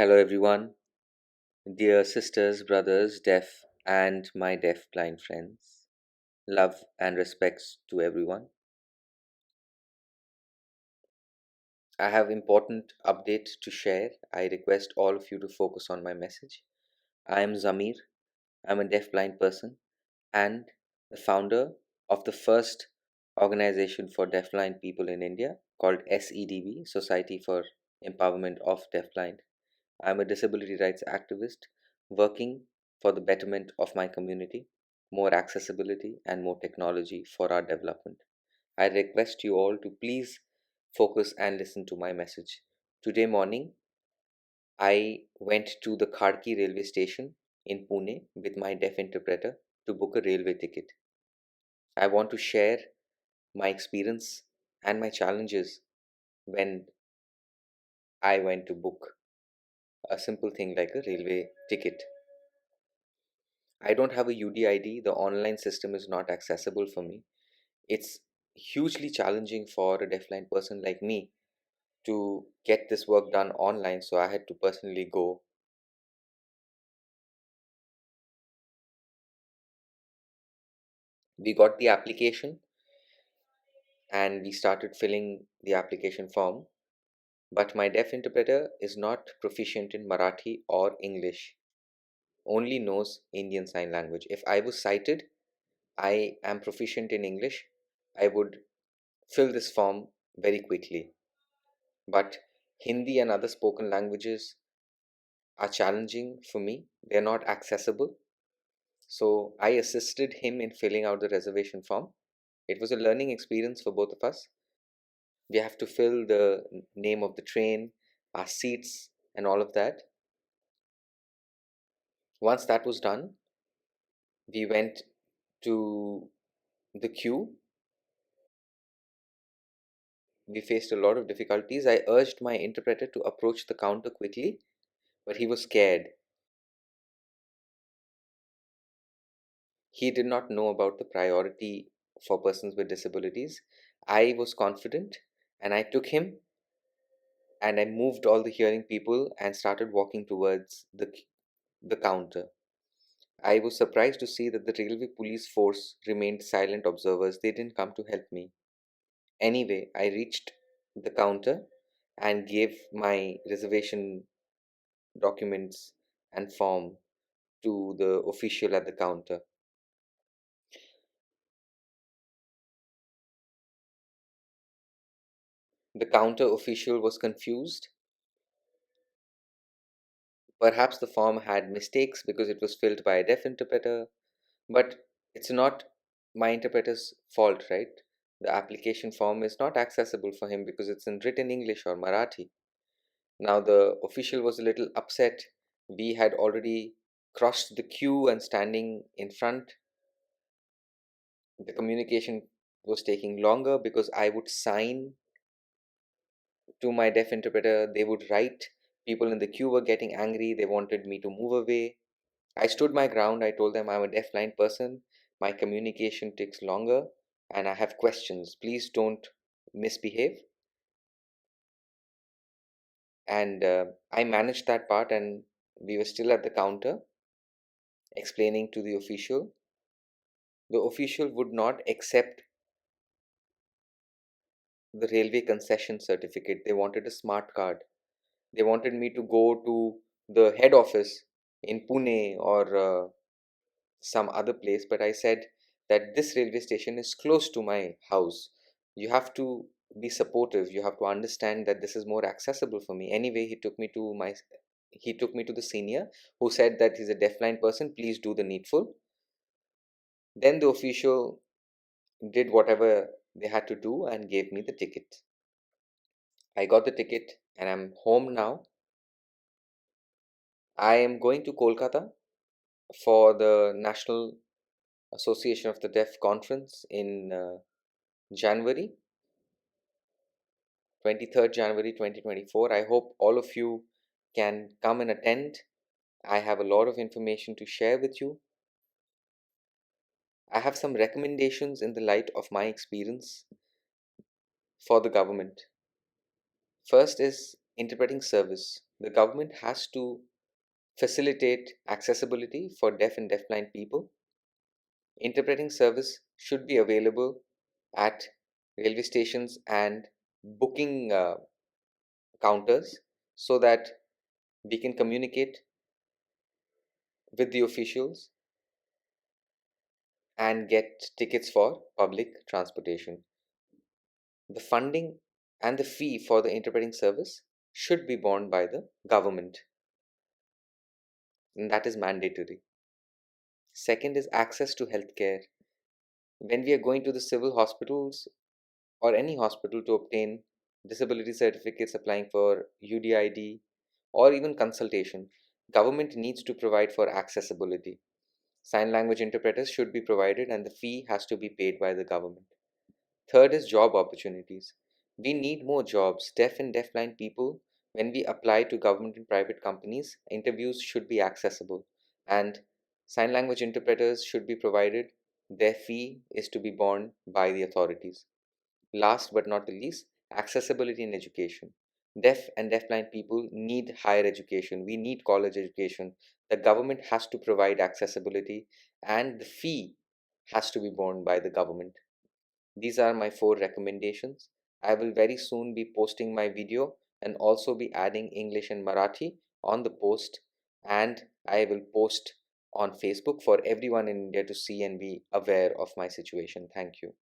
Hello, everyone, dear sisters, brothers, deaf, and my deaf blind friends. Love and respects to everyone. I have important updates to share. I request all of you to focus on my message. I am Zamir. I'm a deaf blind person and the founder of the first organization for deafblind people in India called SEDB, Society for Empowerment of Deafblind. I'm a disability rights activist working for the betterment of my community, more accessibility, and more technology for our development. I request you all to please focus and listen to my message. Today morning, I went to the Khadki Railway Station in Pune with my deaf interpreter to book a railway ticket. I want to share my experience and my challenges when I went to book a simple thing like a railway ticket. I don't have a UDID. The online system is not accessible for me. It's hugely challenging for a deafblind person like me to get this work done online, so I had to personally go. We got the application and we started filling the application form, but my deaf interpreter is not proficient in Marathi or English, only knows Indian Sign Language. If I was sighted, I am proficient in English, I would fill this form very quickly. But Hindi and other spoken languages are challenging for me. They're not accessible. So I assisted him in filling out the reservation form. It was a learning experience for both of us. We have to fill the name of the train, our seats, and all of that. Once that was done, we went to the queue. We faced a lot of difficulties. I urged my interpreter to approach the counter quickly, but he was scared. He did not know about the priority for persons with disabilities. I was confident and I took him and I moved all the hearing people and started walking towards the counter. I was surprised to see that the railway police force remained silent observers. They didn't come to help me. Anyway, I reached the counter and gave my reservation documents and form to the official at the counter. The counter official was confused. Perhaps the form had mistakes because it was filled by a deaf interpreter, but it's not my interpreter's fault, right? The application form is not accessible for him because it's in written English or Marathi. Now, the official was a little upset. We had already crossed the queue and standing in front. The communication was taking longer because I would sign to my deaf interpreter, they would write. People in the queue were getting angry, they wanted me to move away. I stood my ground. I told them I'm a deafblind person. My communication takes longer and I have questions. Please don't misbehave. And I managed that part, and we were still at the counter explaining to the official. The official would not accept the railway concession certificate. They wanted a smart card. They wanted me to go to the head office in Pune or some other place, but I said that this railway station is close to my house. You have to be supportive. You have to understand that this is more accessible for me. Anyway, he took me to the senior who said that he's a deafblind person. Please do the needful. Then the official did whatever they had to do and gave me the ticket. I got the ticket and I'm home now. I am going to Kolkata for the National Association of the Deaf conference in January 23rd January 2024. I hope all of you can come and attend. I have a lot of information to share with you. I have some recommendations in the light of my experience for the government. First is interpreting service. The government has to facilitate accessibility for deaf and deafblind people. Interpreting service should be available at railway stations and booking counters so that we can communicate with the officials and get tickets for public transportation. The funding and the fee for the interpreting service should be borne by the government, and that is mandatory. Second is access to healthcare. When we are going to the civil hospitals or any hospital to obtain disability certificates, applying for UDID, or even consultation, government needs to provide for accessibility. Sign language interpreters should be provided and the fee has to be paid by the government. Third is job opportunities. We need more jobs. Deaf and deafblind people, when we apply to government and private companies, interviews should be accessible and sign language interpreters should be provided. Their fee is to be borne by the authorities. Last but not the least, accessibility in education. Deaf and deafblind people need higher education. We need college education. The government has to provide accessibility and the fee has to be borne by the government. These are my 4 recommendations. I will very soon be posting my video and also be adding English and Marathi on the post, and I will post on Facebook for everyone in India to see and be aware of my situation. Thank you.